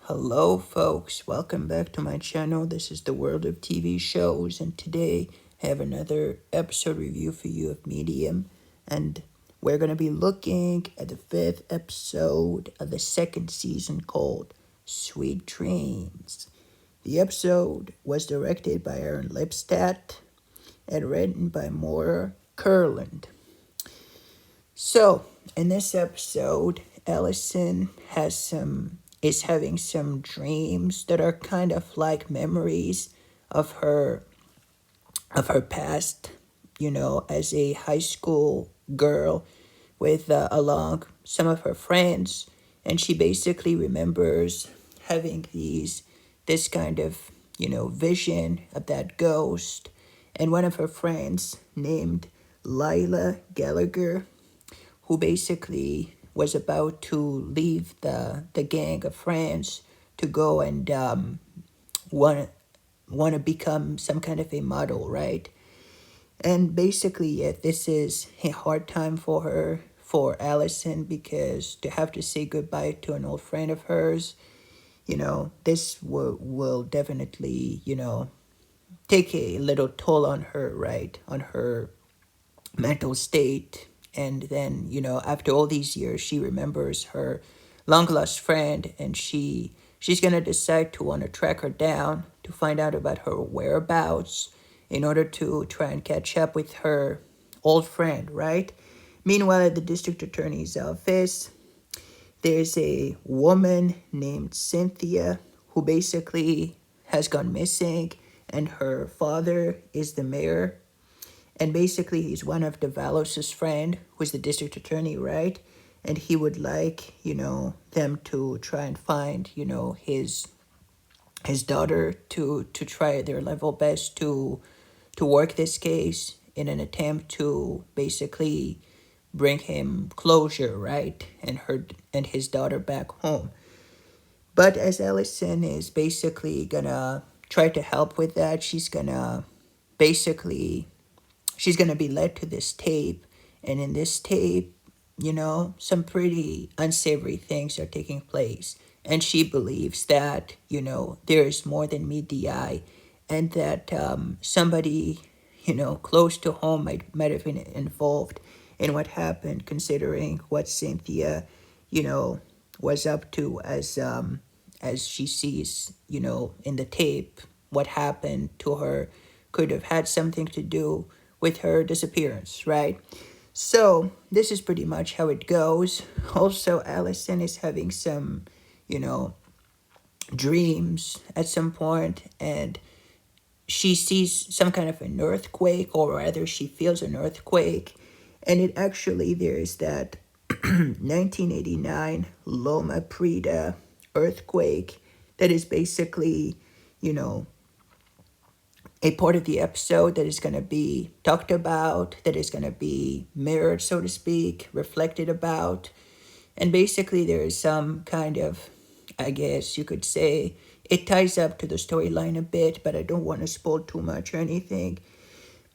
Hello, folks. Welcome back to my channel. This is the world of TV shows, and today I have another episode review for you of Medium. And we're going to be looking at the fifth episode of the second season called Sweet Dreams. The episode was directed by Aaron Lipstadt and written by Maura Kurland. So, in this episode, Allison is having some dreams that are kind of like memories of her past, as a high school girl with along some of her friends, and she basically remembers having this kind of vision of that ghost, and one of her friends named Lila Gallagher, who basically was about to leave the gang of friends to go and want to become some kind of a model, right? And basically, yeah, this is a hard time for her, for Allison, because to have to say goodbye to an old friend of hers, this will definitely, take a little toll on her, right? On her mental state. And then, after all these years, she remembers her long lost friend, and she's gonna decide to want to track her down to find out about her whereabouts in order to try and catch up with her old friend, right? Meanwhile, at the district attorney's office, there's a woman named Cynthia who basically has gone missing, and her father is the mayor, and basically he's one of Davalos's friend, who's the district attorney, right? And he would like, them to try and find, his daughter, to try their level best to work this case in an attempt to basically bring him closure, right? And his daughter back home. But as Allison is basically gonna try to help with that, basically she's gonna be led to this tape, and in this tape, some pretty unsavory things are taking place, and she believes that there is more than meet the eye, and that somebody close to home might have been involved in what happened, considering what Cynthia you know was up to, as she sees in the tape. What happened to her could have had something to do with her disappearance, right? So this is pretty much how it goes. Also, Allison is having some, you know, dreams at some point, and she sees some kind of an earthquake, or rather, she feels an earthquake, and it actually there is that 1989 Loma Prieta earthquake that is basically, you know, a part of the episode that is going to be talked about, that is going to be mirrored, so to speak, reflected about. And basically, there is some kind of, I guess you could say, it ties up to the storyline a bit, but I don't want to spoil too much or anything.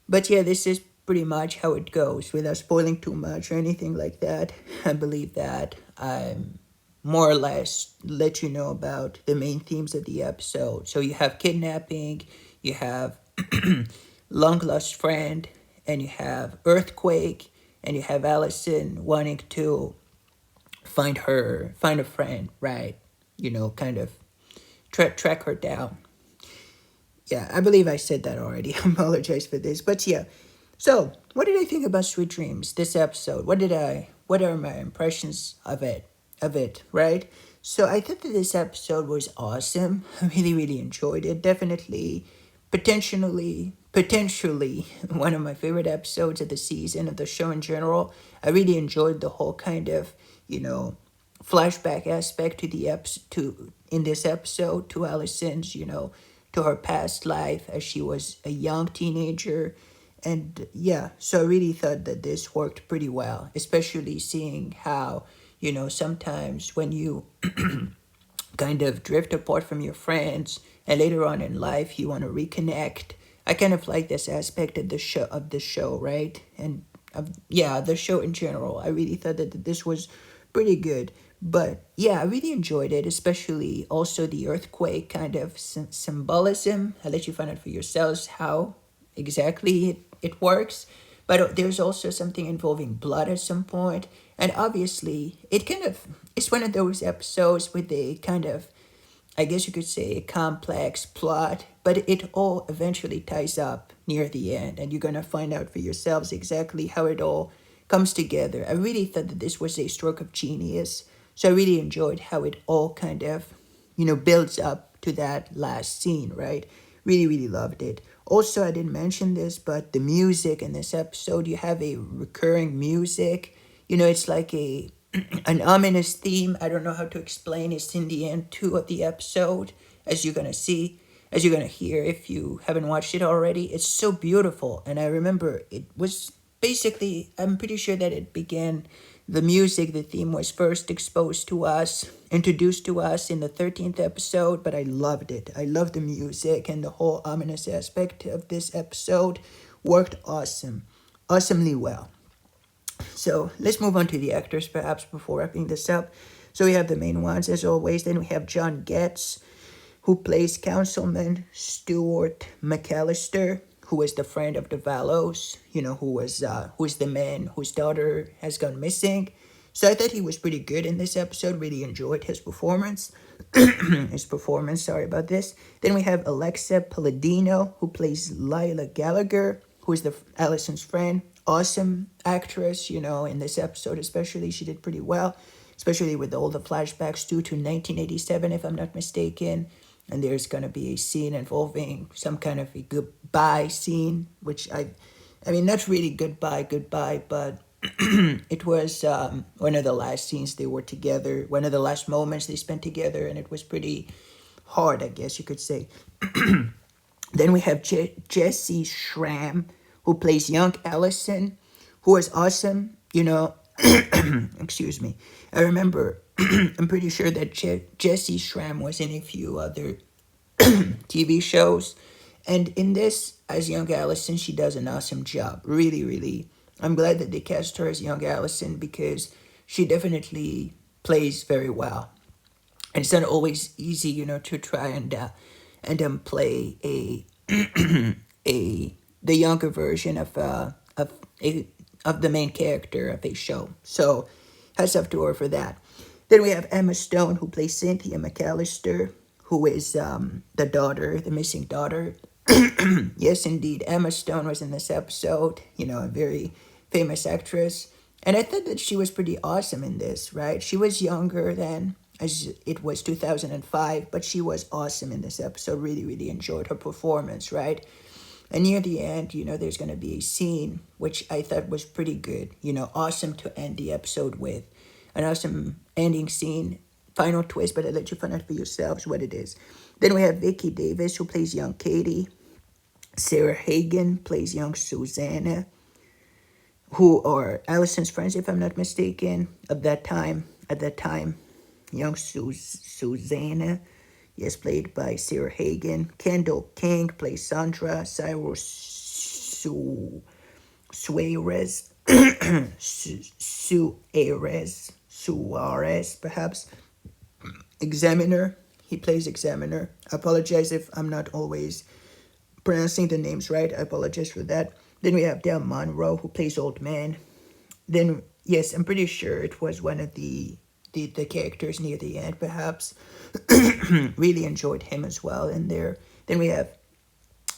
But yeah, this is pretty much how it goes without spoiling too much or anything like that. I believe that I'm more or less let you know about the main themes of the episode. So you have kidnapping, you have long lost friend, and you have earthquake, and you have Allison wanting to find a friend, right? Kind of track her down. Yeah, I believe I said that already. I apologize for this, but yeah. So, what did I think about Sweet Dreams this episode? What are my impressions of it? Right? So, I thought that this episode was awesome. I really, really enjoyed it. Definitely, potentially one of my favorite episodes of the season, of the show in general. I really enjoyed the whole kind of, you know, flashback aspect to to in this episode, to Allison's, to her past life as she was a young teenager. And yeah, so I really thought that this worked pretty well, especially seeing how, sometimes when you kind of drift apart from your friends, and later on in life you want to reconnect. I kind of like this aspect of the show, right? And yeah, the show in general. I really thought that this was pretty good. But yeah, I really enjoyed it, especially also the earthquake kind of symbolism. I'll let you find out for yourselves how exactly it works. But there's also something involving blood at some point. And obviously, it's one of those episodes with a kind of, I guess you could say, a complex plot, but it all eventually ties up near the end, and you're gonna find out for yourselves exactly how it all comes together. I really thought that this was a stroke of genius, so I really enjoyed how it all kind of, builds up to that last scene, right? Really, really loved it. Also, I didn't mention this, but the music in this episode, you have a recurring music. It's like an ominous theme. I don't know how to explain. It's in the end two of the episode, as you're gonna see, as you're gonna hear if you haven't watched it already. It's so beautiful, and I remember it was basically. I'm pretty sure that it began. The music, the theme was first exposed to us, introduced to us in the 13th episode, but I loved it. I loved the music, and the whole ominous aspect of this episode worked awesomely well. So let's move on to the actors perhaps before wrapping this up. So we have the main ones as always. Then we have John Getz, who plays Councilman Stuart McAllister, who is the friend of the Valos, who's the man whose daughter has gone missing. So I thought he was pretty good in this episode. Really enjoyed his performance. Sorry about this. Then we have Alexa Palladino, who plays Lila Gallagher, who is the Allison's friend. Awesome actress, in this episode especially. She did pretty well, especially with all the flashbacks to 1987, if I'm not mistaken. And there's going to be a scene involving some kind of a goodbye scene, which I mean, not really goodbye, but it was one of the last scenes they were together, one of the last moments they spent together, and it was pretty hard, I guess you could say. Then we have Jesse Schramm, who plays young Allison, who was awesome, Excuse me. I remember, I'm pretty sure that Jesse Schramm was in a few other TV shows. And in this, as young Allison, she does an awesome job. Really, really. I'm glad that they cast her as young Allison because she definitely plays very well. And it's not always easy, to try and play the younger version of the main character of a show. So hats off to her for that. Then we have Emma Stone, who plays Cynthia McAllister, who is the missing daughter. Yes, indeed, Emma Stone was in this episode. A very famous actress, and I thought that she was pretty awesome in this. Right, she was younger then, as it was 2005, but she was awesome in this episode. Really, really enjoyed her performance. Right. And near the end, there's going to be a scene which I thought was pretty good. Awesome to end the episode with. An awesome ending scene, final twist, but I'll let you find out for yourselves what it is. Then we have Vicky Davis, who plays young Katie. Sarah Hagen plays young Susanna, who are Allison's friends, if I'm not mistaken, at that time. Young Susanna. Yes, played by Sarah Hagen. Kendall King plays Sandra. Cyrus Suarez. Suarez, perhaps. Examiner. He plays Examiner. I apologize if I'm not always pronouncing the names right. I apologize for that. Then we have Del Monroe, who plays Old Man. Then, yes, I'm pretty sure it was one of the characters near the end, perhaps. Really enjoyed him as well in there. Then we have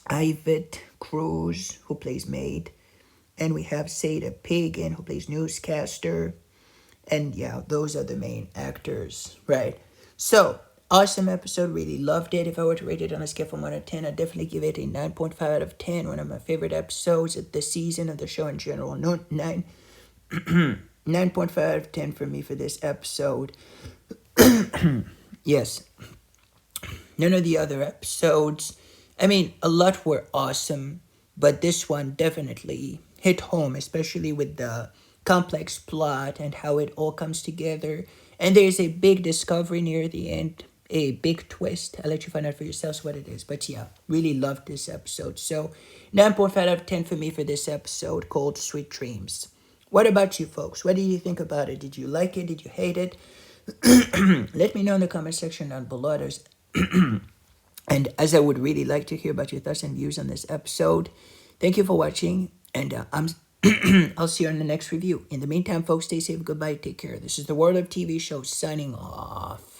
Yvette Cruz, who plays Maid. And we have Sada Pagan, who plays Newscaster. And yeah, those are the main actors, right? So, awesome episode, really loved it. If I were to rate it on a scale from 1 to 10, I'd definitely give it a 9.5 out of 10. One of my favorite episodes of the season, of the show in general. No, 9.5 out of 10 for me for this episode. Yes. None of the other episodes, I mean, a lot were awesome, but this one definitely hit home, especially with the complex plot and how it all comes together. And there's a big discovery near the end, a big twist. I'll let you find out for yourselves what it is. But yeah, really loved this episode. So 9.5 out of 10 for me for this episode called Sweet Dreams. What about you folks? What did you think about it? Did you like it? Did you hate it? Let me know in the comment section down below. And as I would really like to hear about your thoughts and views on this episode. Thank you for watching, and I'll see you on the next review. In the meantime, folks, stay safe. Goodbye. Take care. This is the World of TV Show signing off.